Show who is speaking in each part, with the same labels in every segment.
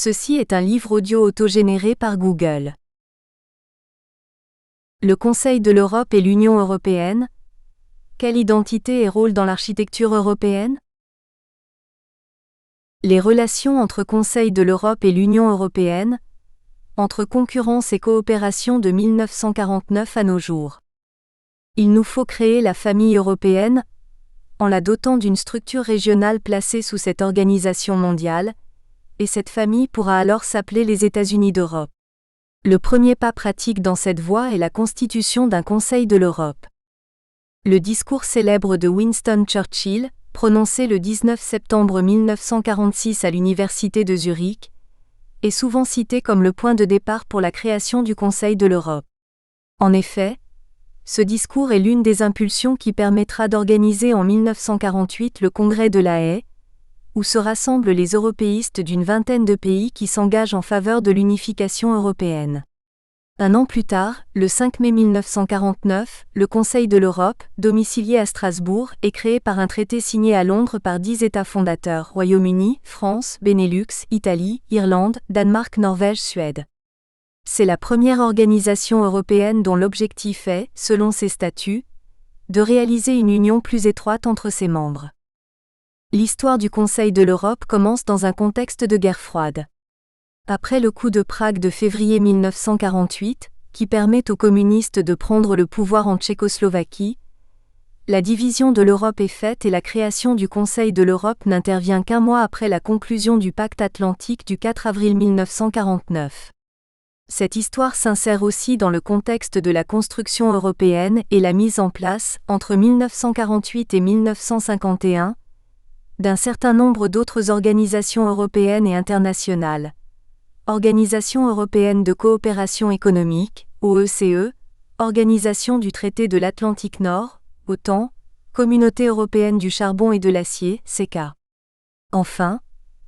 Speaker 1: Ceci est un livre audio autogénéré par Google. Le Conseil de l'Europe et l'Union européenne. Quelle identité et rôle dans l'architecture européenne? Les relations entre Conseil de l'Europe et l'Union européenne, entre concurrence et coopération de 1949 à nos jours. Il nous faut créer la famille européenne, en la dotant d'une structure régionale placée sous cette organisation mondiale, et cette famille pourra alors s'appeler les États-Unis d'Europe. Le premier pas pratique dans cette voie est la constitution d'un Conseil de l'Europe. Le discours célèbre de Winston Churchill, prononcé le 19 septembre 1946 à l'Université de Zurich, est souvent cité comme le point de départ pour la création du Conseil de l'Europe. En effet, ce discours est l'une des impulsions qui permettra d'organiser en 1948 le Congrès de La Haye, où se rassemblent les européistes d'une vingtaine de pays qui s'engagent en faveur de l'unification européenne. Un an plus tard, le 5 mai 1949, le Conseil de l'Europe, domicilié à Strasbourg, est créé par un traité signé à Londres par 10 États fondateurs: Royaume-Uni, France, Benelux, Italie, Irlande, Danemark, Norvège, Suède. C'est la première organisation européenne dont l'objectif est, selon ses statuts, de réaliser une union plus étroite entre ses membres. L'histoire du Conseil de l'Europe commence dans un contexte de guerre froide. Après le coup de Prague de février 1948, qui permet aux communistes de prendre le pouvoir en Tchécoslovaquie, la division de l'Europe est faite et la création du Conseil de l'Europe n'intervient qu'un mois après la conclusion du pacte atlantique du 4 avril 1949. Cette histoire s'insère aussi dans le contexte de la construction européenne et la mise en place, entre 1948 et 1951, d'un certain nombre d'autres organisations européennes et internationales. Organisation européenne de coopération économique, OECE, Organisation du traité de l'Atlantique Nord, OTAN, Communauté européenne du charbon et de l'acier, CECA. Enfin,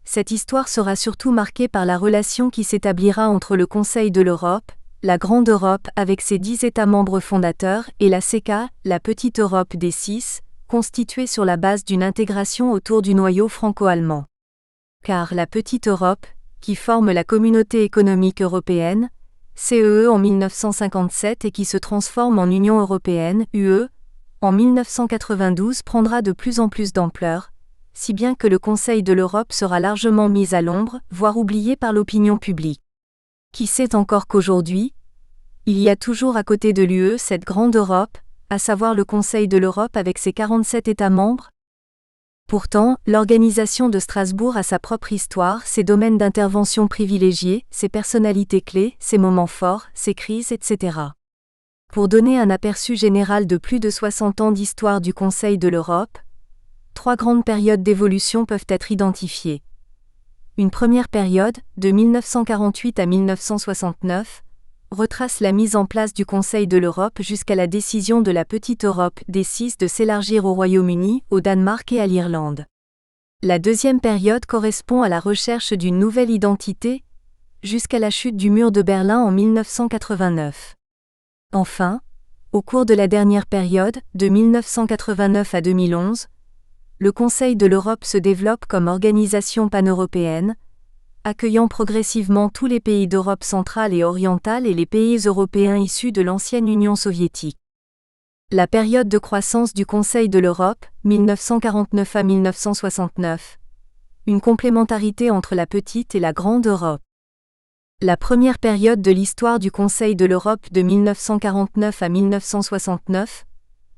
Speaker 1: cette histoire sera surtout marquée par la relation qui s'établira entre le Conseil de l'Europe, la Grande Europe avec ses 10 États membres fondateurs, et la CECA, la Petite Europe des 6, constituée sur la base d'une intégration autour du noyau franco-allemand. Car la Petite Europe, qui forme la Communauté économique européenne, CEE en 1957 et qui se transforme en Union européenne, UE, en 1992 prendra de plus en plus d'ampleur, si bien que le Conseil de l'Europe sera largement mis à l'ombre, voire oublié par l'opinion publique. Qui sait encore qu'aujourd'hui, il y a toujours à côté de l'UE cette grande Europe, à savoir le Conseil de l'Europe avec ses 47 États membres? Pourtant, l'organisation de Strasbourg a sa propre histoire, ses domaines d'intervention privilégiés, ses personnalités clés, ses moments forts, ses crises, etc. Pour donner un aperçu général de plus de 60 ans d'histoire du Conseil de l'Europe, 3 grandes périodes d'évolution peuvent être identifiées. Une première période, de 1948 à 1969, retrace la mise en place du Conseil de l'Europe jusqu'à la décision de la Petite Europe des 6 de s'élargir au Royaume-Uni, au Danemark et à l'Irlande. La deuxième période correspond à la recherche d'une nouvelle identité, jusqu'à la chute du mur de Berlin en 1989. Enfin, au cours de la dernière période, de 1989 à 2011, le Conseil de l'Europe se développe comme organisation pan-européenne, accueillant progressivement tous les pays d'Europe centrale et orientale et les pays européens issus de l'ancienne Union soviétique. La période de croissance du Conseil de l'Europe, 1949 à 1969. Une complémentarité entre la petite et la grande Europe. La première période de l'histoire du Conseil de l'Europe de 1949 à 1969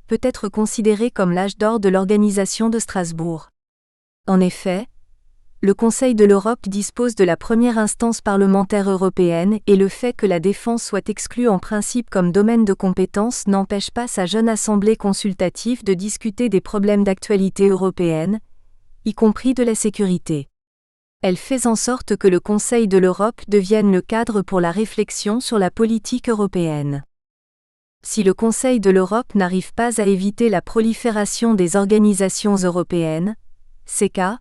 Speaker 1: peut être considérée comme l'âge d'or de l'organisation de Strasbourg. En effet, le Conseil de l'Europe dispose de la première instance parlementaire européenne et le fait que la défense soit exclue en principe comme domaine de compétence n'empêche pas sa jeune assemblée consultative de discuter des problèmes d'actualité européenne, y compris de la sécurité. Elle fait en sorte que le Conseil de l'Europe devienne le cadre pour la réflexion sur la politique européenne. Si le Conseil de l'Europe n'arrive pas à éviter la prolifération des organisations européennes, CECA,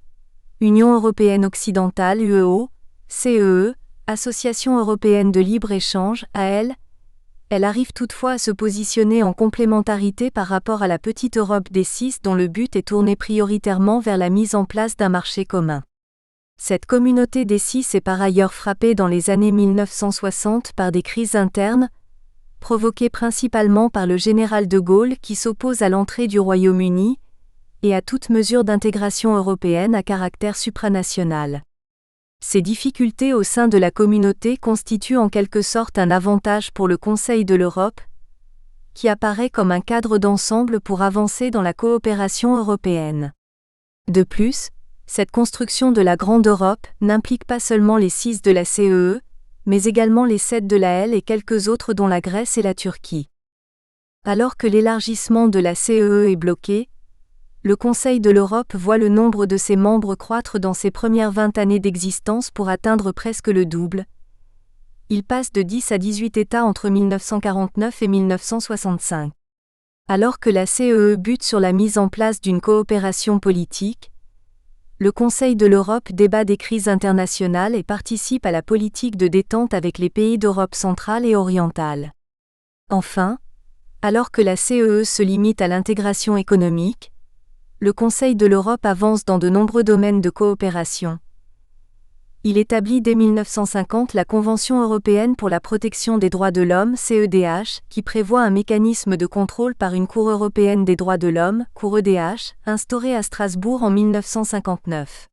Speaker 1: Union européenne occidentale UEO, CEE, Association européenne de libre-échange AL, elle arrive toutefois à se positionner en complémentarité par rapport à la Petite Europe des 6 dont le but est tourné prioritairement vers la mise en place d'un marché commun. Cette communauté des six est par ailleurs frappée dans les années 1960 par des crises internes, provoquées principalement par le général de Gaulle qui s'oppose à l'entrée du Royaume-Uni et à toute mesure d'intégration européenne à caractère supranational. Ces difficultés au sein de la communauté constituent en quelque sorte un avantage pour le Conseil de l'Europe, qui apparaît comme un cadre d'ensemble pour avancer dans la coopération européenne. De plus, cette construction de la Grande Europe n'implique pas seulement les 6 de la CEE, mais également les 7 de la L et quelques autres dont la Grèce et la Turquie. Alors que l'élargissement de la CEE est bloqué, le Conseil de l'Europe voit le nombre de ses membres croître dans ses premières 20 années d'existence pour atteindre presque le double. Il passe de 10 à 18 États entre 1949 et 1965. Alors que la CEE bute sur la mise en place d'une coopération politique, le Conseil de l'Europe débat des crises internationales et participe à la politique de détente avec les pays d'Europe centrale et orientale. Enfin, alors que la CEE se limite à l'intégration économique, le Conseil de l'Europe avance dans de nombreux domaines de coopération. Il établit dès 1950 la Convention européenne pour la protection des droits de l'homme (CEDH), qui prévoit un mécanisme de contrôle par une Cour européenne des droits de l'homme, Cour EDH, instaurée à Strasbourg en 1959.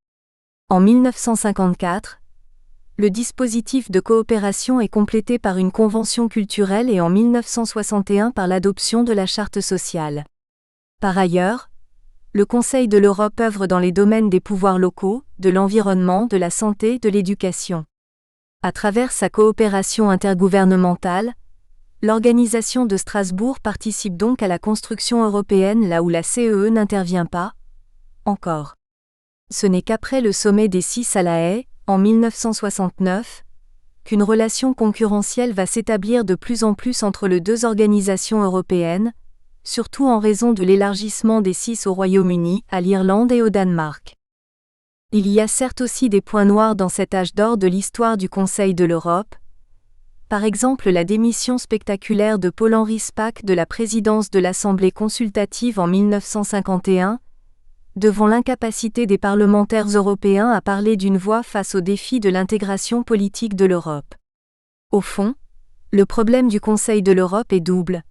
Speaker 1: En 1954, le dispositif de coopération est complété par une convention culturelle et en 1961 par l'adoption de la Charte sociale. Par ailleurs, le Conseil de l'Europe œuvre dans les domaines des pouvoirs locaux, de l'environnement, de la santé, de l'éducation. À travers sa coopération intergouvernementale, l'organisation de Strasbourg participe donc à la construction européenne là où la CEE n'intervient pas, encore. Ce n'est qu'après le sommet des 6 à La Haye, en 1969, qu'une relation concurrentielle va s'établir de plus en plus entre les deux organisations européennes, surtout en raison de l'élargissement des 6 au Royaume-Uni, à l'Irlande et au Danemark. Il y a certes aussi des points noirs dans cet âge d'or de l'histoire du Conseil de l'Europe, par exemple la démission spectaculaire de Paul-Henri Spaak de la présidence de l'Assemblée consultative en 1951, devant l'incapacité des parlementaires européens à parler d'une voix face aux défis de l'intégration politique de l'Europe. Au fond, le problème du Conseil de l'Europe est double.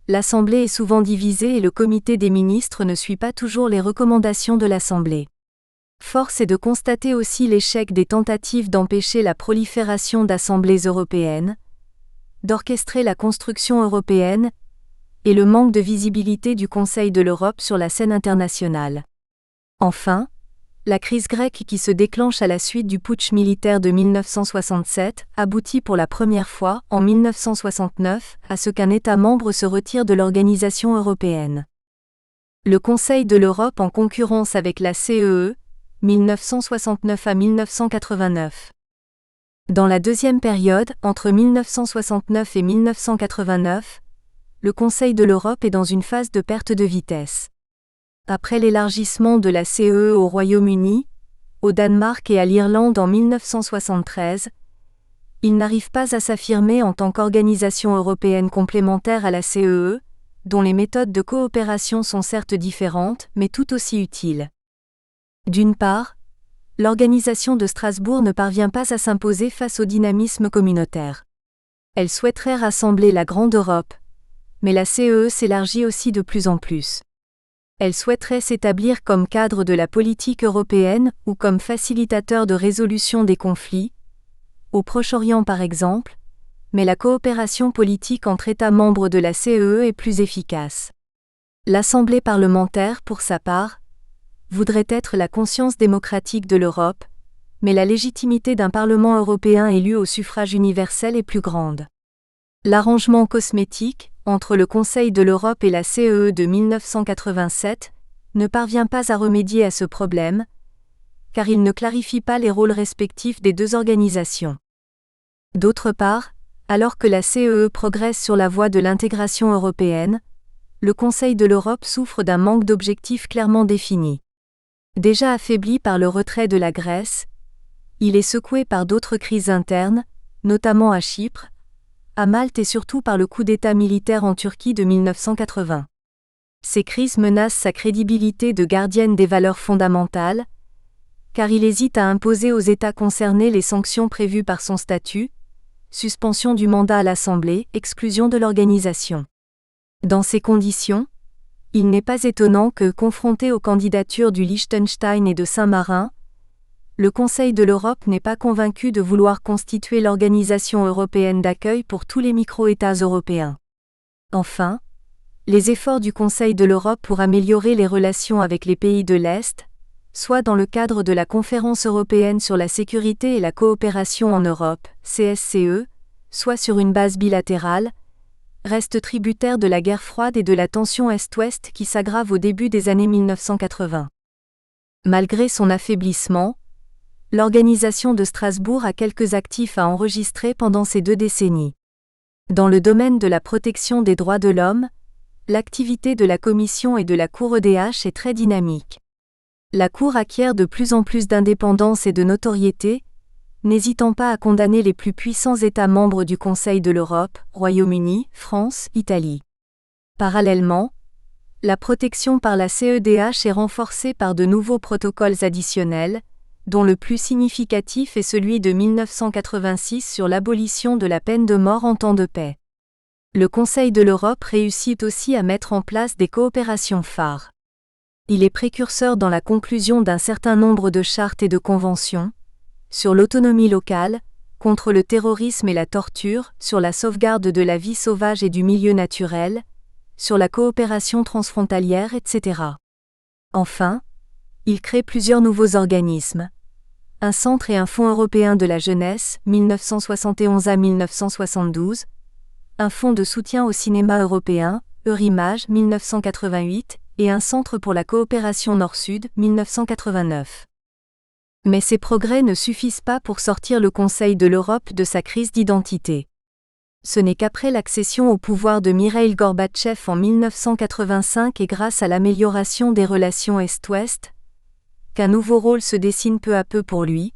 Speaker 1: L'Assemblée est souvent divisée et le comité des ministres ne suit pas toujours les recommandations de l'Assemblée. Force est de constater aussi l'échec des tentatives d'empêcher la prolifération d'assemblées européennes, d'orchestrer la construction européenne, et le manque de visibilité du Conseil de l'Europe sur la scène internationale. Enfin, la crise grecque qui se déclenche à la suite du putsch militaire de 1967 aboutit pour la première fois, en 1969, à ce qu'un État membre se retire de l'organisation européenne. Le Conseil de l'Europe en concurrence avec la CEE, 1969 à 1989. Dans la deuxième période, entre 1969 et 1989, le Conseil de l'Europe est dans une phase de perte de vitesse. Après l'élargissement de la CEE au Royaume-Uni, au Danemark et à l'Irlande en 1973, il n'arrive pas à s'affirmer en tant qu'organisation européenne complémentaire à la CEE, dont les méthodes de coopération sont certes différentes, mais tout aussi utiles. D'une part, l'organisation de Strasbourg ne parvient pas à s'imposer face au dynamisme communautaire. Elle souhaiterait rassembler la Grande Europe, mais la CEE s'élargit aussi de plus en plus. Elle souhaiterait s'établir comme cadre de la politique européenne ou comme facilitateur de résolution des conflits, au Proche-Orient par exemple, mais la coopération politique entre États membres de la CEE est plus efficace. L'Assemblée parlementaire, pour sa part, voudrait être la conscience démocratique de l'Europe, mais la légitimité d'un Parlement européen élu au suffrage universel est plus grande. L'arrangement cosmétique, entre le Conseil de l'Europe et la CEE de 1987, ne parvient pas à remédier à ce problème, car il ne clarifie pas les rôles respectifs des deux organisations. D'autre part, alors que la CEE progresse sur la voie de l'intégration européenne, le Conseil de l'Europe souffre d'un manque d'objectifs clairement définis. Déjà affaibli par le retrait de la Grèce, il est secoué par d'autres crises internes, notamment à Chypre, à Malte et surtout par le coup d'État militaire en Turquie de 1980. Ces crises menacent sa crédibilité de gardienne des valeurs fondamentales, car il hésite à imposer aux États concernés les sanctions prévues par son statut, suspension du mandat à l'Assemblée, exclusion de l'organisation. Dans ces conditions, il n'est pas étonnant que, confronté aux candidatures du Liechtenstein et de Saint-Marin, le Conseil de l'Europe n'est pas convaincu de vouloir constituer l'organisation européenne d'accueil pour tous les micro-États européens. Enfin, les efforts du Conseil de l'Europe pour améliorer les relations avec les pays de l'Est, soit dans le cadre de la Conférence européenne sur la sécurité et la coopération en Europe, CSCE, soit sur une base bilatérale, restent tributaires de la guerre froide et de la tension Est-Ouest qui s'aggrave au début des années 1980. Malgré son affaiblissement, l'organisation de Strasbourg a quelques actifs à enregistrer pendant ces 2 décennies. Dans le domaine de la protection des droits de l'homme, l'activité de la Commission et de la Cour EDH est très dynamique. La Cour acquiert de plus en plus d'indépendance et de notoriété, n'hésitant pas à condamner les plus puissants États membres du Conseil de l'Europe, Royaume-Uni, France, Italie. Parallèlement, la protection par la CEDH est renforcée par de nouveaux protocoles additionnels, dont le plus significatif est celui de 1986 sur l'abolition de la peine de mort en temps de paix. Le Conseil de l'Europe réussit aussi à mettre en place des coopérations phares. Il est précurseur dans la conclusion d'un certain nombre de chartes et de conventions, sur l'autonomie locale, contre le terrorisme et la torture, sur la sauvegarde de la vie sauvage et du milieu naturel, sur la coopération transfrontalière, etc. Enfin, il crée plusieurs nouveaux organismes. Un centre et un fonds européen de la jeunesse, 1971 à 1972, un fonds de soutien au cinéma européen, Eurimage, 1988, et un centre pour la coopération Nord-Sud, 1989. Mais ces progrès ne suffisent pas pour sortir le Conseil de l'Europe de sa crise d'identité. Ce n'est qu'après l'accession au pouvoir de Mikhaïl Gorbatchev en 1985 et grâce à l'amélioration des relations Est-Ouest, qu'un nouveau rôle se dessine peu à peu pour lui,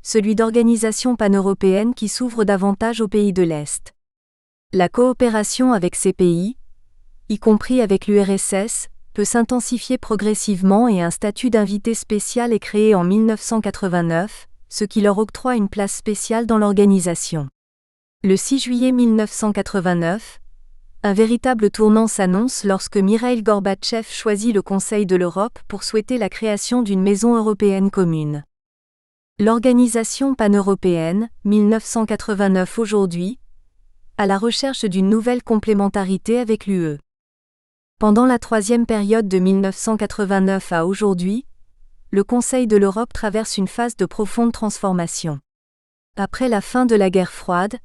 Speaker 1: celui d'organisation paneuropéenne qui s'ouvre davantage aux pays de l'Est. La coopération avec ces pays, y compris avec l'URSS, peut s'intensifier progressivement et un statut d'invité spécial est créé en 1989, ce qui leur octroie une place spéciale dans l'organisation. Le 6 juillet 1989, un véritable tournant s'annonce lorsque Mikhaïl Gorbatchev choisit le Conseil de l'Europe pour souhaiter la création d'une maison européenne commune. L'organisation paneuropéenne, 1989 aujourd'hui, à la recherche d'une nouvelle complémentarité avec l'UE. Pendant la 3e période de 1989 à aujourd'hui, le Conseil de l'Europe traverse une phase de profonde transformation. Après la fin de la guerre froide,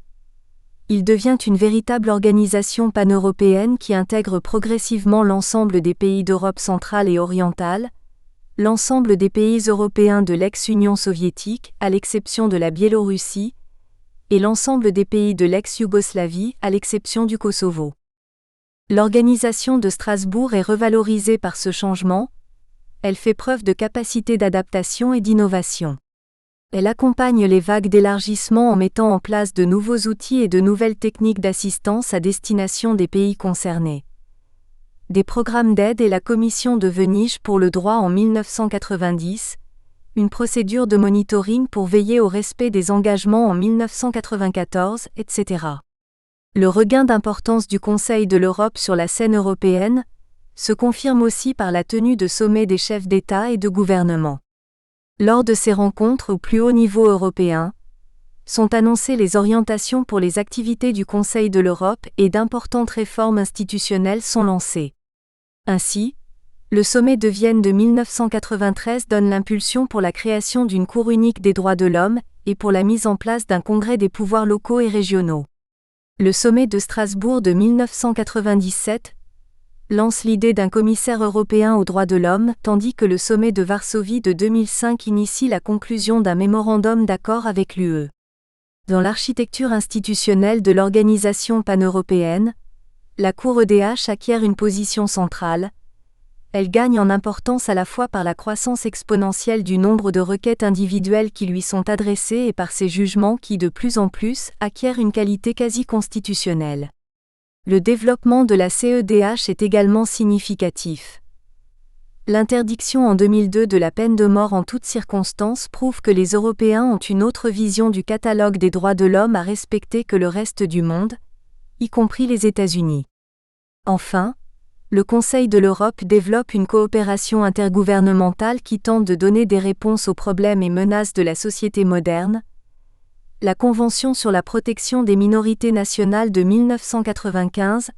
Speaker 1: il devient une véritable organisation paneuropéenne qui intègre progressivement l'ensemble des pays d'Europe centrale et orientale, l'ensemble des pays européens de l'ex-Union soviétique, à l'exception de la Biélorussie, et l'ensemble des pays de l'ex-Yougoslavie, à l'exception du Kosovo. L'organisation de Strasbourg est revalorisée par ce changement, elle fait preuve de capacité d'adaptation et d'innovation. Elle accompagne les vagues d'élargissement en mettant en place de nouveaux outils et de nouvelles techniques d'assistance à destination des pays concernés. Des programmes d'aide et la Commission de Venise pour le droit en 1990, une procédure de monitoring pour veiller au respect des engagements en 1994, etc. Le regain d'importance du Conseil de l'Europe sur la scène européenne se confirme aussi par la tenue de sommets des chefs d'État et de gouvernement. Lors de ces rencontres au plus haut niveau européen, sont annoncées les orientations pour les activités du Conseil de l'Europe et d'importantes réformes institutionnelles sont lancées. Ainsi, le sommet de Vienne de 1993 donne l'impulsion pour la création d'une Cour unique des droits de l'homme et pour la mise en place d'un congrès des pouvoirs locaux et régionaux. Le sommet de Strasbourg de 1997 lance l'idée d'un commissaire européen aux droits de l'homme, tandis que le sommet de Varsovie de 2005 initie la conclusion d'un mémorandum d'accord avec l'UE. Dans l'architecture institutionnelle de l'organisation paneuropéenne, la Cour EDH acquiert une position centrale. Elle gagne en importance à la fois par la croissance exponentielle du nombre de requêtes individuelles qui lui sont adressées et par ses jugements qui de plus en plus acquièrent une qualité quasi constitutionnelle. Le développement de la CEDH est également significatif. L'interdiction en 2002 de la peine de mort en toutes circonstances prouve que les Européens ont une autre vision du catalogue des droits de l'homme à respecter que le reste du monde, y compris les États-Unis. Enfin, le Conseil de l'Europe développe une coopération intergouvernementale qui tente de donner des réponses aux problèmes et menaces de la société moderne. La Convention sur la protection des minorités nationales de 1995,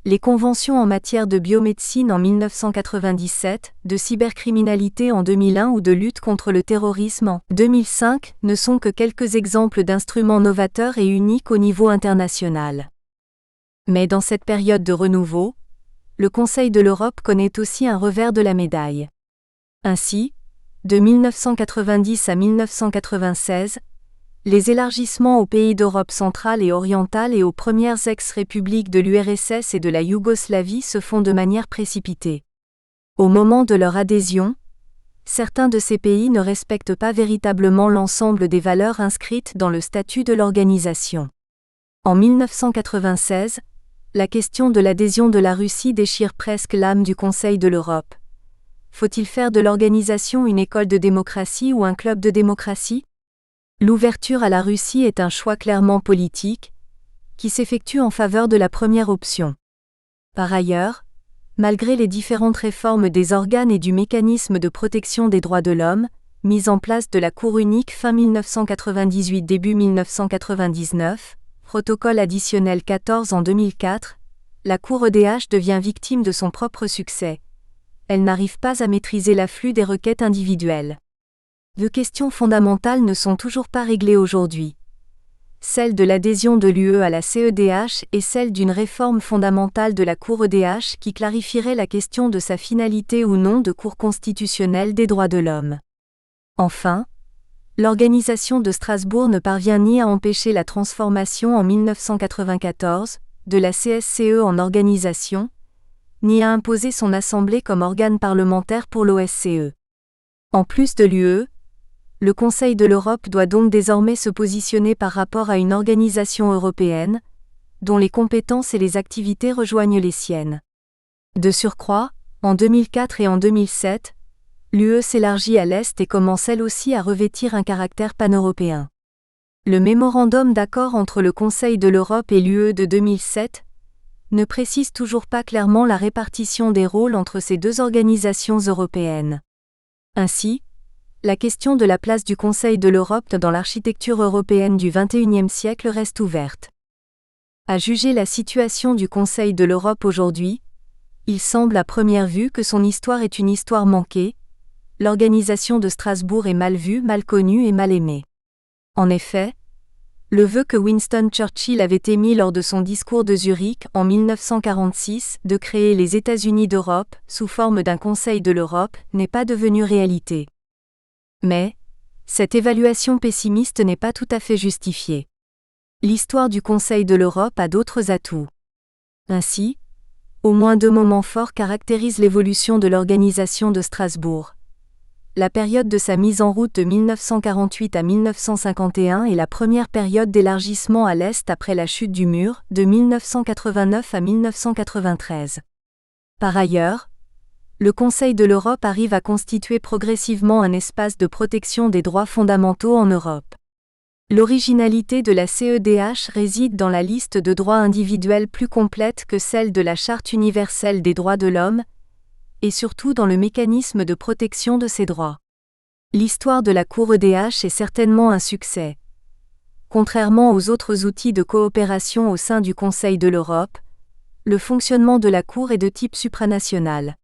Speaker 1: les conventions en matière de biomédecine en 1997, de cybercriminalité en 2001 ou de lutte contre le terrorisme en 2005 ne sont que quelques exemples d'instruments novateurs et uniques au niveau international. Mais dans cette période de renouveau, le Conseil de l'Europe connaît aussi un revers de la médaille. Ainsi, de 1990 à 1996, les élargissements aux pays d'Europe centrale et orientale et aux premières ex-républiques de l'URSS et de la Yougoslavie se font de manière précipitée. Au moment de leur adhésion, certains de ces pays ne respectent pas véritablement l'ensemble des valeurs inscrites dans le statut de l'organisation. En 1996, la question de l'adhésion de la Russie déchire presque l'âme du Conseil de l'Europe. Faut-il faire de l'organisation une école de démocratie ou un club de démocratie ? L'ouverture à la Russie est un choix clairement politique, qui s'effectue en faveur de la première option. Par ailleurs, malgré les différentes réformes des organes et du mécanisme de protection des droits de l'homme, mise en place de la Cour unique fin 1998 début 1999, protocole additionnel 14 en 2004, la Cour EDH devient victime de son propre succès. Elle n'arrive pas à maîtriser l'afflux des requêtes individuelles. Deux questions fondamentales ne sont toujours pas réglées aujourd'hui. Celle de l'adhésion de l'UE à la CEDH et celle d'une réforme fondamentale de la Cour EDH qui clarifierait la question de sa finalité ou non de Cour constitutionnelle des droits de l'homme. Enfin, l'organisation de Strasbourg ne parvient ni à empêcher la transformation en 1994 de la CSCE en organisation, ni à imposer son assemblée comme organe parlementaire pour l'OSCE. En plus de l'UE, le Conseil de l'Europe doit donc désormais se positionner par rapport à une organisation européenne, dont les compétences et les activités rejoignent les siennes. De surcroît, en 2004 et en 2007, l'UE s'élargit à l'Est et commence elle aussi à revêtir un caractère pan-européen. Le mémorandum d'accord entre le Conseil de l'Europe et l'UE de 2007 ne précise toujours pas clairement la répartition des rôles entre ces deux organisations européennes. Ainsi, la question de la place du Conseil de l'Europe dans l'architecture européenne du XXIe siècle reste ouverte. À juger la situation du Conseil de l'Europe aujourd'hui, il semble à première vue que son histoire est une histoire manquée, l'organisation de Strasbourg est mal vue, mal connue et mal aimée. En effet, le vœu que Winston Churchill avait émis lors de son discours de Zurich en 1946 de créer les États-Unis d'Europe sous forme d'un Conseil de l'Europe n'est pas devenu réalité. Mais, cette évaluation pessimiste n'est pas tout à fait justifiée. L'histoire du Conseil de l'Europe a d'autres atouts. Ainsi, au moins deux moments forts caractérisent l'évolution de l'organisation de Strasbourg. La période de sa mise en route de 1948 à 1951 et la première période d'élargissement à l'Est après la chute du mur, de 1989 à 1993. Par ailleurs, le Conseil de l'Europe arrive à constituer progressivement un espace de protection des droits fondamentaux en Europe. L'originalité de la CEDH réside dans la liste de droits individuels plus complète que celle de la Charte universelle des droits de l'homme, et surtout dans le mécanisme de protection de ces droits. L'histoire de la Cour EDH est certainement un succès. Contrairement aux autres outils de coopération au sein du Conseil de l'Europe, le fonctionnement de la Cour est de type supranational.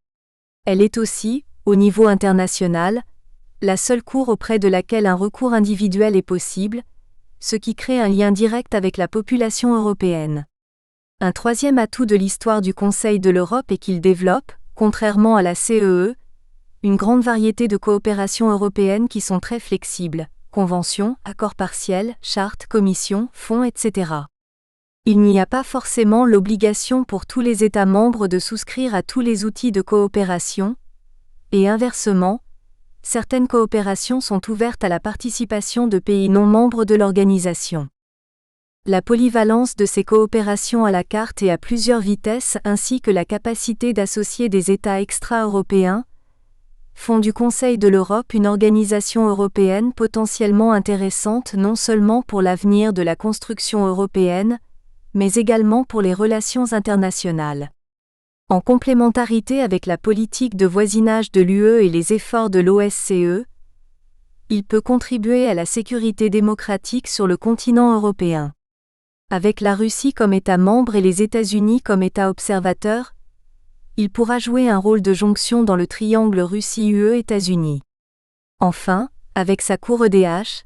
Speaker 1: Elle est aussi, au niveau international, la seule cour auprès de laquelle un recours individuel est possible, ce qui crée un lien direct avec la population européenne. Un troisième atout de l'histoire du Conseil de l'Europe est qu'il développe, contrairement à la CEE, une grande variété de coopérations européennes qui sont très flexibles, conventions, accords partiels, chartes, commissions, fonds, etc. Il n'y a pas forcément l'obligation pour tous les États membres de souscrire à tous les outils de coopération, et inversement, certaines coopérations sont ouvertes à la participation de pays non membres de l'organisation. La polyvalence de ces coopérations à la carte et à plusieurs vitesses ainsi que la capacité d'associer des États extra-européens font du Conseil de l'Europe une organisation européenne potentiellement intéressante non seulement pour l'avenir de la construction européenne, mais également pour les relations internationales. En complémentarité avec la politique de voisinage de l'UE et les efforts de l'OSCE, il peut contribuer à la sécurité démocratique sur le continent européen. Avec la Russie comme État membre et les États-Unis comme État observateur, il pourra jouer un rôle de jonction dans le triangle Russie-UE-États-Unis. Enfin, avec sa Cour EDH,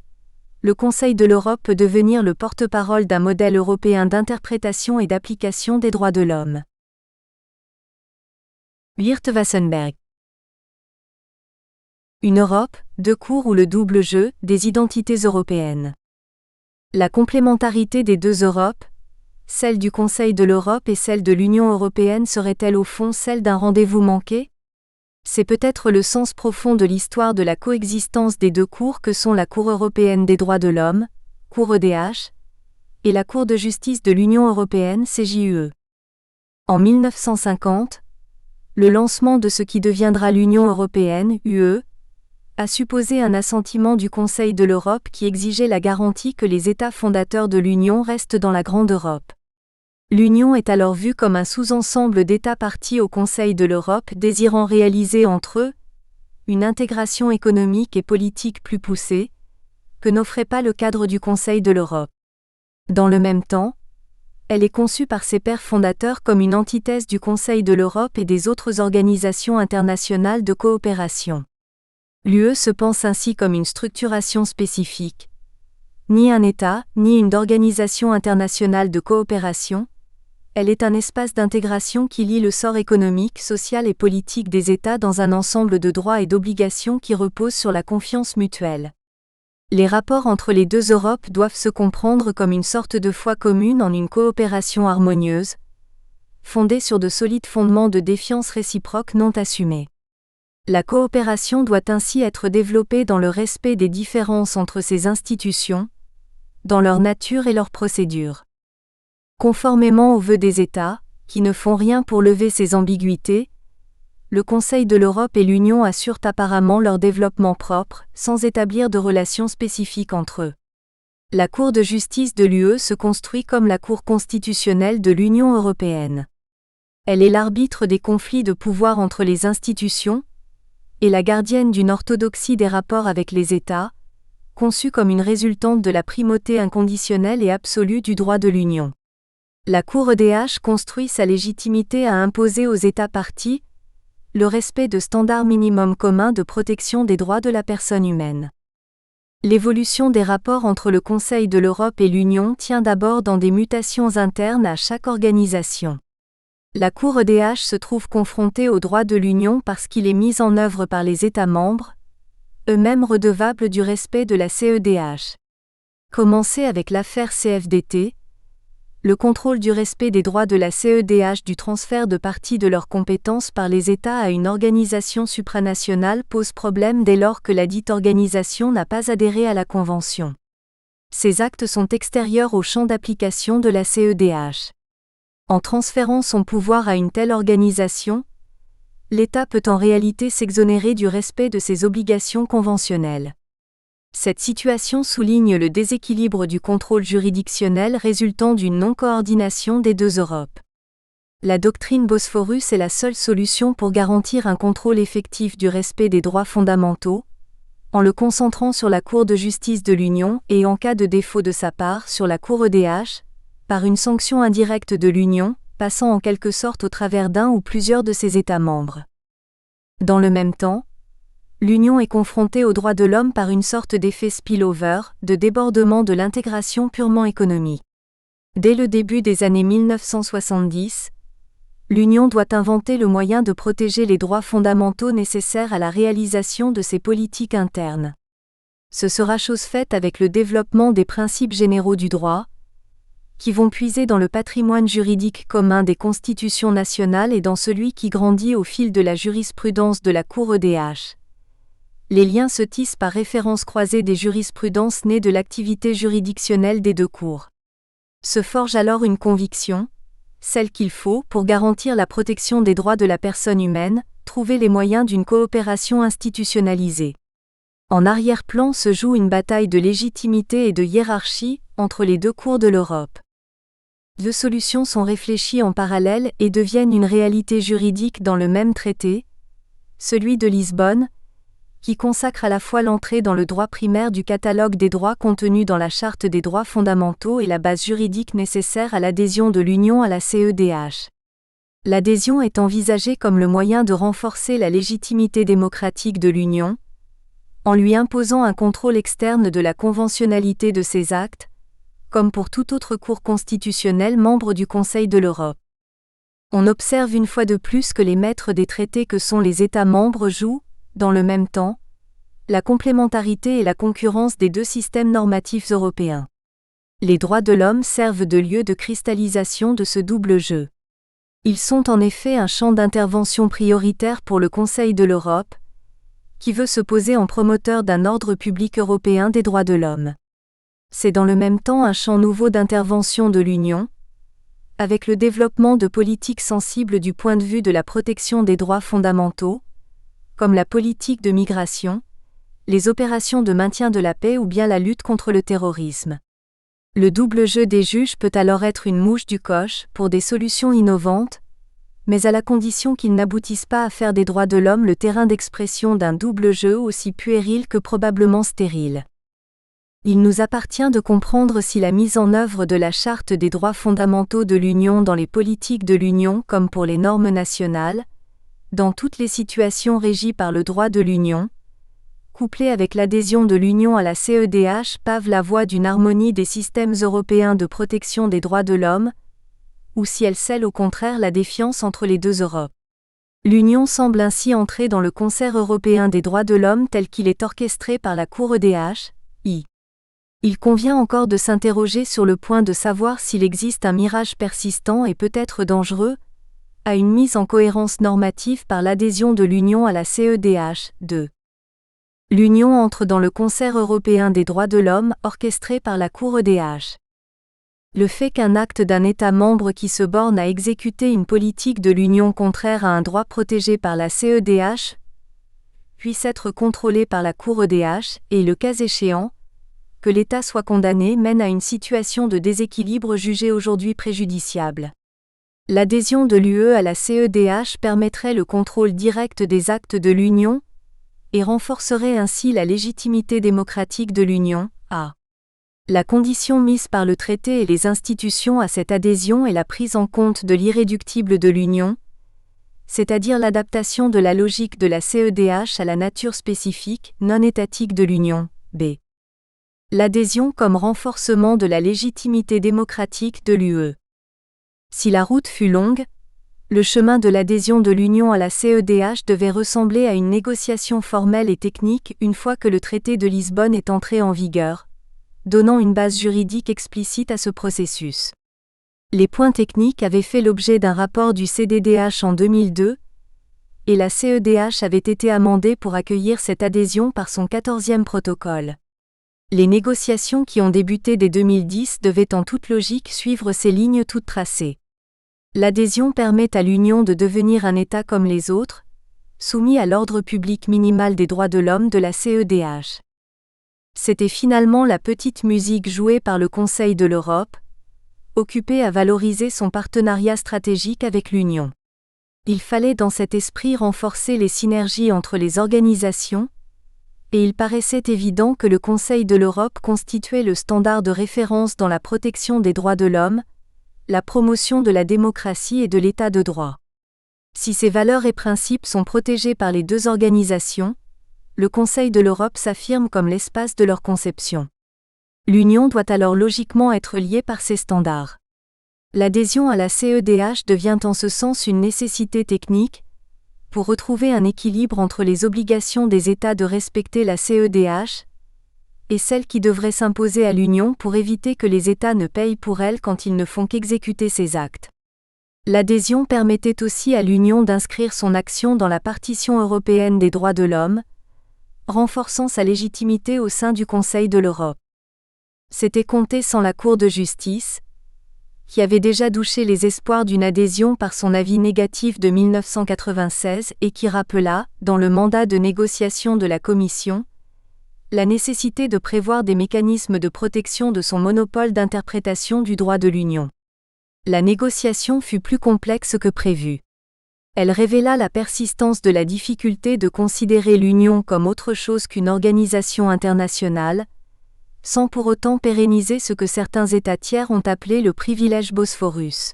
Speaker 1: le Conseil de l'Europe peut devenir le porte-parole d'un modèle européen d'interprétation et d'application des droits de l'homme. Geert Wassenberg. Une Europe, deux cours ou le double jeu des identités européennes. La complémentarité des deux Europes, celle du Conseil de l'Europe et celle de l'Union européenne, serait-elle au fond celle d'un rendez-vous manqué ? C'est peut-être le sens profond de l'histoire de la coexistence des deux cours que sont la Cour européenne des droits de l'homme, Cour EDH, et la Cour de justice de l'Union européenne, CJUE. En 1950, le lancement de ce qui deviendra l'Union européenne, UE, a supposé un assentiment du Conseil de l'Europe qui exigeait la garantie que les États fondateurs de l'Union restent dans la Grande Europe. L'Union est alors vue comme un sous-ensemble d'États parties au Conseil de l'Europe désirant réaliser entre eux une intégration économique et politique plus poussée, que n'offrait pas le cadre du Conseil de l'Europe. Dans le même temps, elle est conçue par ses pères fondateurs comme une antithèse du Conseil de l'Europe et des autres organisations internationales de coopération. L'UE se pense ainsi comme une structuration spécifique. Ni un État, ni une organisation internationale de coopération, elle est un espace d'intégration qui lie le sort économique, social et politique des États dans un ensemble de droits et d'obligations qui reposent sur la confiance mutuelle. Les rapports entre les deux Europes doivent se comprendre comme une sorte de foi commune en une coopération harmonieuse, fondée sur de solides fondements de défiance réciproque non assumés. La coopération doit ainsi être développée dans le respect des différences entre ces institutions, dans leur nature et leurs procédures. Conformément aux vœux des États, qui ne font rien pour lever ces ambiguïtés, le Conseil de l'Europe et l'Union assurent apparemment leur développement propre, sans établir de relations spécifiques entre eux. La Cour de justice de l'UE se construit comme la Cour constitutionnelle de l'Union européenne. Elle est l'arbitre des conflits de pouvoir entre les institutions, et la gardienne d'une orthodoxie des rapports avec les États, conçue comme une résultante de la primauté inconditionnelle et absolue du droit de l'Union. La Cour EDH construit sa légitimité à imposer aux États parties le respect de standards minimums communs de protection des droits de la personne humaine. L'évolution des rapports entre le Conseil de l'Europe et l'Union tient d'abord dans des mutations internes à chaque organisation. La Cour EDH se trouve confrontée au droit de l'Union parce qu'il est mis en œuvre par les États membres, eux-mêmes redevables du respect de la CEDH. Commencé avec l'affaire CFDT, le contrôle du respect des droits de la CEDH du transfert de partie de leurs compétences par les États à une organisation supranationale pose problème dès lors que ladite organisation n'a pas adhéré à la Convention. Ces actes sont extérieurs au champ d'application de la CEDH. En transférant son pouvoir à une telle organisation, l'État peut en réalité s'exonérer du respect de ses obligations conventionnelles. Cette situation souligne le déséquilibre du contrôle juridictionnel résultant d'une non-coordination des deux Europes. La doctrine Bosphorus est la seule solution pour garantir un contrôle effectif du respect des droits fondamentaux, en le concentrant sur la Cour de justice de l'Union et en cas de défaut de sa part sur la Cour EDH, par une sanction indirecte de l'Union, passant en quelque sorte au travers d'un ou plusieurs de ses États membres. Dans le même temps, l'Union est confrontée aux droits de l'homme par une sorte d'effet spillover, de débordement de l'intégration purement économique. Dès le début des années 1970, l'Union doit inventer le moyen de protéger les droits fondamentaux nécessaires à la réalisation de ses politiques internes. Ce sera chose faite avec le développement des principes généraux du droit, qui vont puiser dans le patrimoine juridique commun des constitutions nationales et dans celui qui grandit au fil de la jurisprudence de la Cour EDH. Les liens se tissent par référence croisée des jurisprudences nées de l'activité juridictionnelle des deux cours. Se forge alors une conviction, celle qu'il faut pour garantir la protection des droits de la personne humaine, trouver les moyens d'une coopération institutionnalisée. En arrière-plan se joue une bataille de légitimité et de hiérarchie entre les deux cours de l'Europe. Deux solutions sont réfléchies en parallèle et deviennent une réalité juridique dans le même traité, celui de Lisbonne, qui consacre à la fois l'entrée dans le droit primaire du catalogue des droits contenus dans la Charte des droits fondamentaux et la base juridique nécessaire à l'adhésion de l'Union à la CEDH. L'adhésion est envisagée comme le moyen de renforcer la légitimité démocratique de l'Union, en lui imposant un contrôle externe de la conventionnalité de ses actes, comme pour tout autre cour constitutionnel membre du Conseil de l'Europe. On observe une fois de plus que les maîtres des traités que sont les États membres jouent, dans le même temps, la complémentarité et la concurrence des deux systèmes normatifs européens. Les droits de l'homme servent de lieu de cristallisation de ce double jeu. Ils sont en effet un champ d'intervention prioritaire pour le Conseil de l'Europe, qui veut se poser en promoteur d'un ordre public européen des droits de l'homme. C'est dans le même temps un champ nouveau d'intervention de l'Union, avec le développement de politiques sensibles du point de vue de la protection des droits fondamentaux, comme la politique de migration, les opérations de maintien de la paix ou bien la lutte contre le terrorisme. Le double jeu des juges peut alors être une mouche du coche pour des solutions innovantes, mais à la condition qu'ils n'aboutissent pas à faire des droits de l'homme le terrain d'expression d'un double jeu aussi puéril que probablement stérile. Il nous appartient de comprendre si la mise en œuvre de la Charte des droits fondamentaux de l'Union dans les politiques de l'Union comme pour les normes nationales, dans toutes les situations régies par le droit de l'Union, couplée avec l'adhésion de l'Union à la CEDH, pave la voie d'une harmonie des systèmes européens de protection des droits de l'homme, ou si elle scelle au contraire la défiance entre les deux Europes. L'Union semble ainsi entrer dans le concert européen des droits de l'homme tel qu'il est orchestré par la Cour EDH, I. Il convient encore de s'interroger sur le point de savoir s'il existe un mirage persistant et peut-être dangereux, à une mise en cohérence normative par l'adhésion de l'Union à la CEDH. 2. L'Union entre dans le concert européen des droits de l'homme orchestré par la Cour EDH. Le fait qu'un acte d'un État membre qui se borne à exécuter une politique de l'Union contraire à un droit protégé par la CEDH puisse être contrôlé par la Cour EDH et, le cas échéant, que l'État soit condamné mène à une situation de déséquilibre jugée aujourd'hui préjudiciable. L'adhésion de l'UE à la CEDH permettrait le contrôle direct des actes de l'Union et renforcerait ainsi la légitimité démocratique de l'Union. A. La condition mise par le traité et les institutions à cette adhésion est la prise en compte de l'irréductible de l'Union, c'est-à-dire l'adaptation de la logique de la CEDH à la nature spécifique, non étatique de l'Union. B. L'adhésion comme renforcement de la légitimité démocratique de l'UE. Si la route fut longue, le chemin de l'adhésion de l'Union à la CEDH devait ressembler à une négociation formelle et technique une fois que le traité de Lisbonne est entré en vigueur, donnant une base juridique explicite à ce processus. Les points techniques avaient fait l'objet d'un rapport du CDDH en 2002, et la CEDH avait été amendée pour accueillir cette adhésion par son 14e protocole. Les négociations qui ont débuté dès 2010 devaient en toute logique suivre ces lignes toutes tracées. L'adhésion permet à l'Union de devenir un État comme les autres, soumis à l'ordre public minimal des droits de l'homme de la CEDH. C'était finalement la petite musique jouée par le Conseil de l'Europe, occupé à valoriser son partenariat stratégique avec l'Union. Il fallait dans cet esprit renforcer les synergies entre les organisations, et il paraissait évident que le Conseil de l'Europe constituait le standard de référence dans la protection des droits de l'homme, la promotion de la démocratie et de l'état de droit. Si ces valeurs et principes sont protégés par les deux organisations, le Conseil de l'Europe s'affirme comme l'espace de leur conception. L'Union doit alors logiquement être liée par ces standards. L'adhésion à la CEDH devient en ce sens une nécessité technique, pour retrouver un équilibre entre les obligations des États de respecter la CEDH et celles qui devraient s'imposer à l'Union pour éviter que les États ne payent pour elle quand ils ne font qu'exécuter ces actes. L'adhésion permettait aussi à l'Union d'inscrire son action dans la partition européenne des droits de l'homme, renforçant sa légitimité au sein du Conseil de l'Europe. C'était compter sans la Cour de justice, qui avait déjà douché les espoirs d'une adhésion par son avis négatif de 1996 et qui rappela, dans le mandat de négociation de la Commission, la nécessité de prévoir des mécanismes de protection de son monopole d'interprétation du droit de l'Union. La négociation fut plus complexe que prévu. Elle révéla la persistance de la difficulté de considérer l'Union comme autre chose qu'une organisation internationale, sans pour autant pérenniser ce que certains États tiers ont appelé le privilège Bosphorus.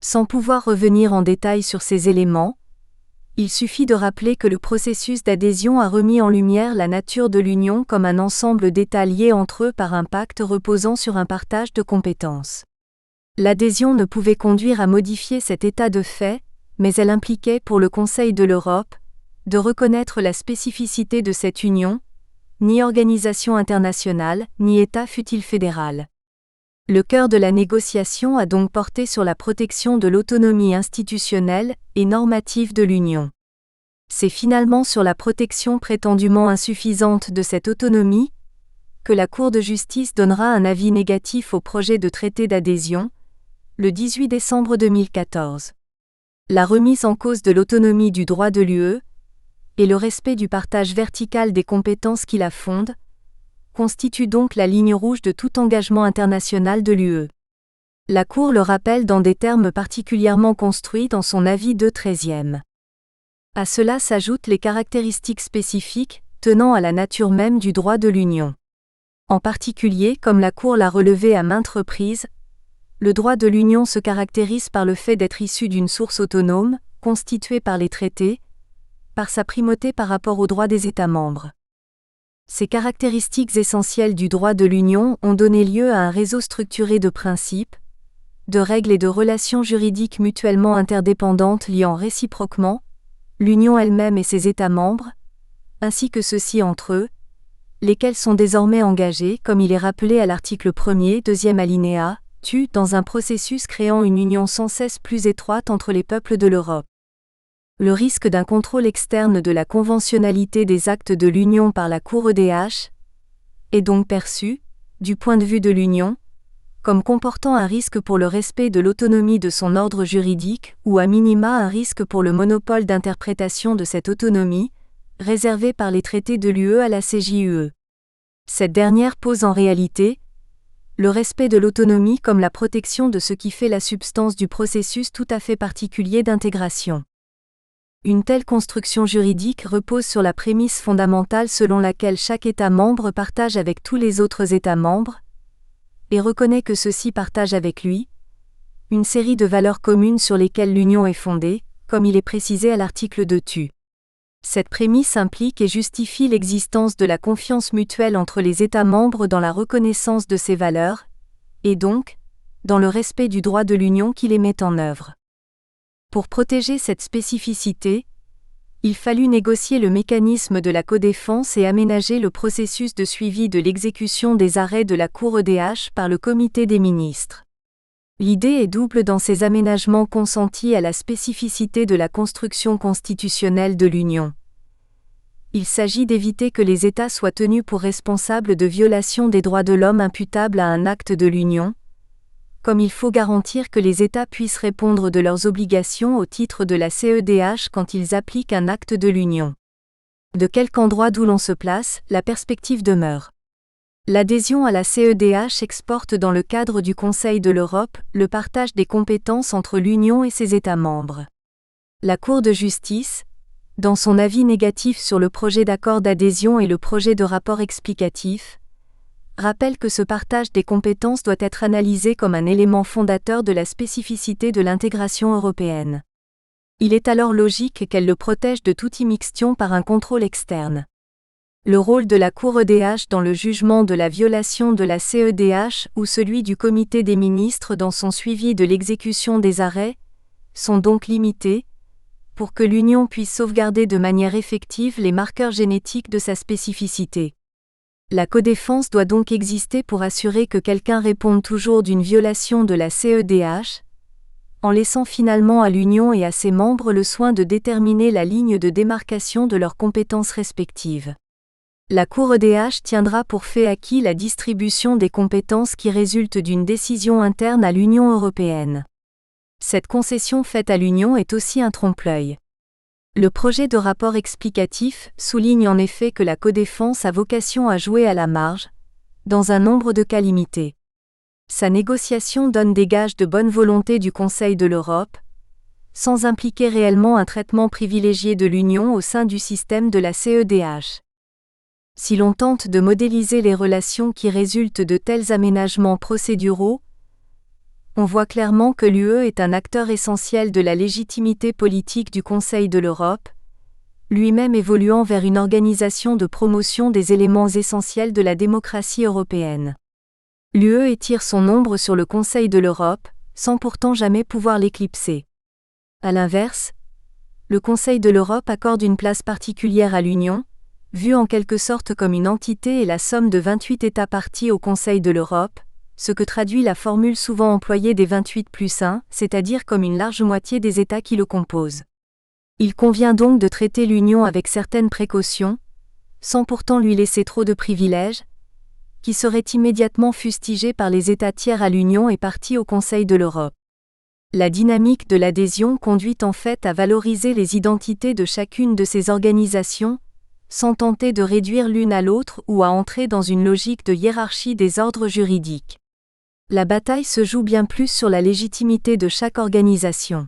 Speaker 1: Sans pouvoir revenir en détail sur ces éléments, il suffit de rappeler que le processus d'adhésion a remis en lumière la nature de l'Union comme un ensemble d'États liés entre eux par un pacte reposant sur un partage de compétences. L'adhésion ne pouvait conduire à modifier cet état de fait, mais elle impliquait pour le Conseil de l'Europe de reconnaître la spécificité de cette union, ni organisation internationale, ni État fût-il fédéral. Le cœur de la négociation a donc porté sur la protection de l'autonomie institutionnelle et normative de l'Union. C'est finalement sur la protection prétendument insuffisante de cette autonomie que la Cour de justice donnera un avis négatif au projet de traité d'adhésion, le 18 décembre 2014. La remise en cause de l'autonomie du droit de l'UE et le respect du partage vertical des compétences qui la fondent constituent donc la ligne rouge de tout engagement international de l'UE. La Cour le rappelle dans des termes particulièrement construits dans son avis de 13e. À cela s'ajoutent les caractéristiques spécifiques tenant à la nature même du droit de l'Union. En particulier, comme la Cour l'a relevé à maintes reprises, le droit de l'Union se caractérise par le fait d'être issu d'une source autonome, constituée par les traités, par sa primauté par rapport aux droits des États membres. Ces caractéristiques essentielles du droit de l'Union ont donné lieu à un réseau structuré de principes, de règles et de relations juridiques mutuellement interdépendantes liant réciproquement l'Union elle-même et ses États membres, ainsi que ceux-ci entre eux, lesquels sont désormais engagés, comme il est rappelé à l'article 1er, deuxième alinéa, dans un processus créant une union sans cesse plus étroite entre les peuples de l'Europe. Le risque d'un contrôle externe de la conventionnalité des actes de l'Union par la Cour EDH est donc perçu, du point de vue de l'Union, comme comportant un risque pour le respect de l'autonomie de son ordre juridique ou à minima un risque pour le monopole d'interprétation de cette autonomie, réservé par les traités de l'UE à la CJUE. Cette dernière pose en réalité le respect de l'autonomie comme la protection de ce qui fait la substance du processus tout à fait particulier d'intégration. Une telle construction juridique repose sur la prémisse fondamentale selon laquelle chaque État membre partage avec tous les autres États membres, et reconnaît que ceux-ci partagent avec lui, une série de valeurs communes sur lesquelles l'Union est fondée, comme il est précisé à l'article 2 tu. Cette prémisse implique et justifie l'existence de la confiance mutuelle entre les États membres dans la reconnaissance de ces valeurs, et donc, dans le respect du droit de l'Union qui les met en œuvre. Pour protéger cette spécificité, il fallut négocier le mécanisme de la codéfense et aménager le processus de suivi de l'exécution des arrêts de la Cour EDH par le Comité des ministres. L'idée est double dans ces aménagements consentis à la spécificité de la construction constitutionnelle de l'Union. Il s'agit d'éviter que les États soient tenus pour responsables de violations des droits de l'homme imputables à un acte de l'Union, comme il faut garantir que les États puissent répondre de leurs obligations au titre de la CEDH quand ils appliquent un acte de l'Union. De quelque endroit d'où l'on se place, la perspective demeure. L'adhésion à la CEDH exporte dans le cadre du Conseil de l'Europe le partage des compétences entre l'Union et ses États membres. La Cour de justice, dans son avis négatif sur le projet d'accord d'adhésion et le projet de rapport explicatif, rappelle que ce partage des compétences doit être analysé comme un élément fondateur de la spécificité de l'intégration européenne. Il est alors logique qu'elle le protège de toute immixtion par un contrôle externe. Le rôle de la Cour EDH dans le jugement de la violation de la CEDH ou celui du Comité des ministres dans son suivi de l'exécution des arrêts sont donc limités, pour que l'Union puisse sauvegarder de manière effective les marqueurs génétiques de sa spécificité. La codéfense doit donc exister pour assurer que quelqu'un réponde toujours d'une violation de la CEDH, en laissant finalement à l'Union et à ses membres le soin de déterminer la ligne de démarcation de leurs compétences respectives. La Cour EDH tiendra pour fait acquis la distribution des compétences qui résultent d'une décision interne à l'Union européenne. Cette concession faite à l'Union est aussi un trompe-l'œil. Le projet de rapport explicatif souligne en effet que la codéfense a vocation à jouer à la marge, dans un nombre de cas limité. Sa négociation donne des gages de bonne volonté du Conseil de l'Europe, sans impliquer réellement un traitement privilégié de l'Union au sein du système de la CEDH. Si l'on tente de modéliser les relations qui résultent de tels aménagements procéduraux, on voit clairement que l'UE est un acteur essentiel de la légitimité politique du Conseil de l'Europe, lui-même évoluant vers une organisation de promotion des éléments essentiels de la démocratie européenne. L'UE étire son ombre sur le Conseil de l'Europe, sans pourtant jamais pouvoir l'éclipser. À l'inverse, le Conseil de l'Europe accorde une place particulière à l'Union, vue en quelque sorte comme une entité et la somme de 28 États parties au Conseil de l'Europe, ce que traduit la formule souvent employée des 28 plus 1, c'est-à-dire comme une large moitié des États qui le composent. Il convient donc de traiter l'Union avec certaines précautions, sans pourtant lui laisser trop de privilèges, qui seraient immédiatement fustigés par les États tiers à l'Union et parties au Conseil de l'Europe. La dynamique de l'adhésion conduit en fait à valoriser les identités de chacune de ces organisations, sans tenter de réduire l'une à l'autre ou à entrer dans une logique de hiérarchie des ordres juridiques. La bataille se joue bien plus sur la légitimité de chaque organisation.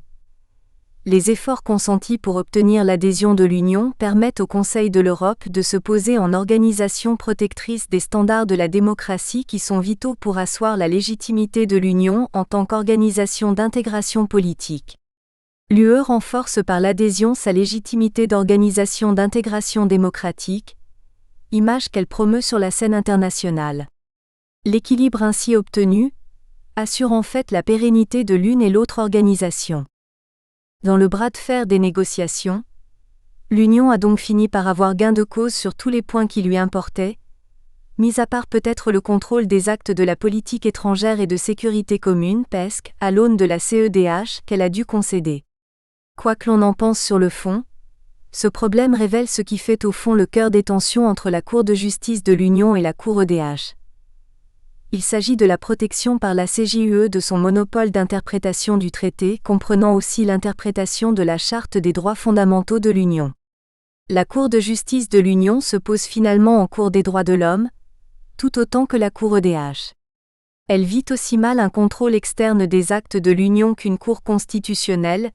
Speaker 1: Les efforts consentis pour obtenir l'adhésion de l'Union permettent au Conseil de l'Europe de se poser en organisation protectrice des standards de la démocratie qui sont vitaux pour asseoir la légitimité de l'Union en tant qu'organisation d'intégration politique. L'UE renforce par l'adhésion sa légitimité d'organisation d'intégration démocratique, image qu'elle promeut sur la scène internationale. L'équilibre ainsi obtenu assure en fait la pérennité de l'une et l'autre organisation. Dans le bras de fer des négociations, l'Union a donc fini par avoir gain de cause sur tous les points qui lui importaient, mis à part peut-être le contrôle des actes de la politique étrangère et de sécurité commune (PESC) à l'aune de la CEDH qu'elle a dû concéder. Quoi que l'on en pense sur le fond, ce problème révèle ce qui fait au fond le cœur des tensions entre la Cour de justice de l'Union et la Cour EDH. Il s'agit de la protection par la CJUE de son monopole d'interprétation du traité, comprenant aussi l'interprétation de la Charte des droits fondamentaux de l'Union. La Cour de justice de l'Union se pose finalement en Cour des droits de l'homme, tout autant que la Cour EDH. Elle vit aussi mal un contrôle externe des actes de l'Union qu'une Cour constitutionnelle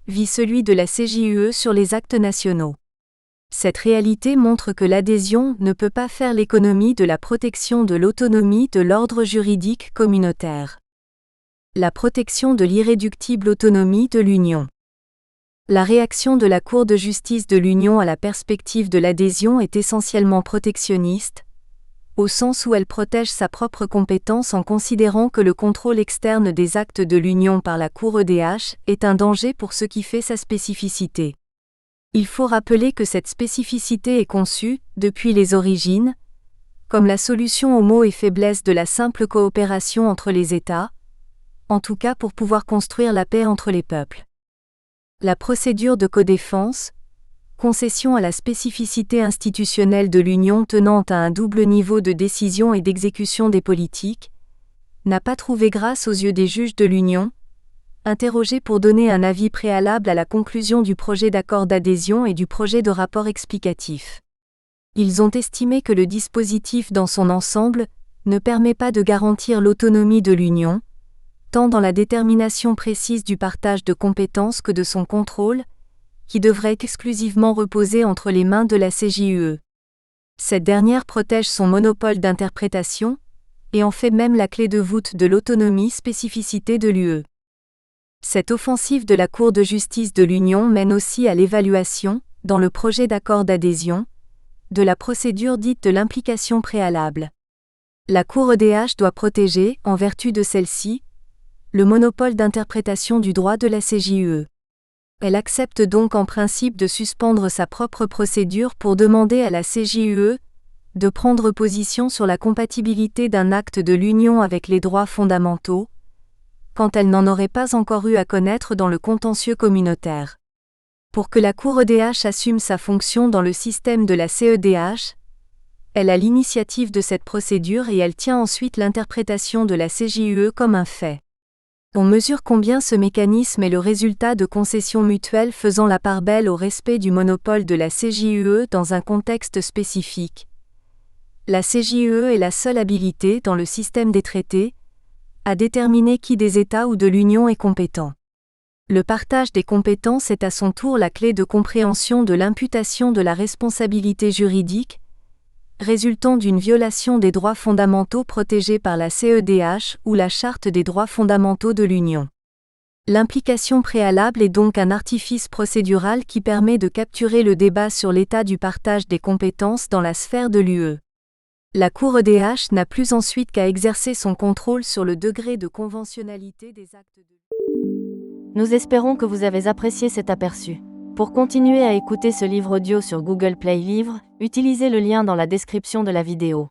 Speaker 1: vit celui de la CJUE sur les actes nationaux. Cette réalité montre que l'adhésion ne peut pas faire l'économie de la protection de l'autonomie de l'ordre juridique communautaire. La protection de l'irréductible autonomie de l'Union. La réaction de la Cour de justice de l'Union à la perspective de l'adhésion est essentiellement protectionniste, au sens où elle protège sa propre compétence en considérant que le contrôle externe des actes de l'Union par la Cour EDH est un danger pour ce qui fait sa spécificité. Il faut rappeler que cette spécificité est conçue, depuis les origines, comme la solution aux maux et faiblesses de la simple coopération entre les États, en tout cas pour pouvoir construire la paix entre les peuples. La procédure de codéfense, concession à la spécificité institutionnelle de l'Union tenant à un double niveau de décision et d'exécution des politiques, n'a pas trouvé grâce aux yeux des juges de l'Union, interrogés pour donner un avis préalable à la conclusion du projet d'accord d'adhésion et du projet de rapport explicatif. Ils ont estimé que le dispositif dans son ensemble ne permet pas de garantir l'autonomie de l'Union, tant dans la détermination précise du partage de compétences que de son contrôle, qui devrait exclusivement reposer entre les mains de la CJUE. Cette dernière protège son monopole d'interprétation, et en fait même la clé de voûte de l'autonomie spécificité de l'UE. Cette offensive de la Cour de justice de l'Union mène aussi à l'évaluation, dans le projet d'accord d'adhésion, de la procédure dite de l'implication préalable. La Cour EDH doit protéger, en vertu de celle-ci, le monopole d'interprétation du droit de la CJUE. Elle accepte donc en principe de suspendre sa propre procédure pour demander à la CJUE de prendre position sur la compatibilité d'un acte de l'Union avec les droits fondamentaux, quand elle n'en aurait pas encore eu à connaître dans le contentieux communautaire. Pour que la Cour EDH assume sa fonction dans le système de la CEDH, Elle a l'initiative de cette procédure et elle tient ensuite l'interprétation de la CJUE comme un fait. On mesure combien ce mécanisme est le résultat de concessions mutuelles faisant la part belle au respect du monopole de la CJUE dans un contexte spécifique. La CJUE est la seule habilitée, dans le système des traités, à déterminer qui des États ou de l'Union est compétent. Le partage des compétences est à son tour la clé de compréhension de l'imputation de la responsabilité juridique, résultant d'une violation des droits fondamentaux protégés par la CEDH ou la Charte des droits fondamentaux de l'Union. L'implication préalable est donc un artifice procédural qui permet de capturer le débat sur l'état du partage des compétences dans la sphère de l'UE. La Cour EDH n'a plus ensuite qu'à exercer son contrôle sur le degré de conventionnalité des actes de...
Speaker 2: Nous espérons que vous avez apprécié cet aperçu. Pour continuer à écouter ce livre audio sur Google Play Livres, utilisez le lien dans la description de la vidéo.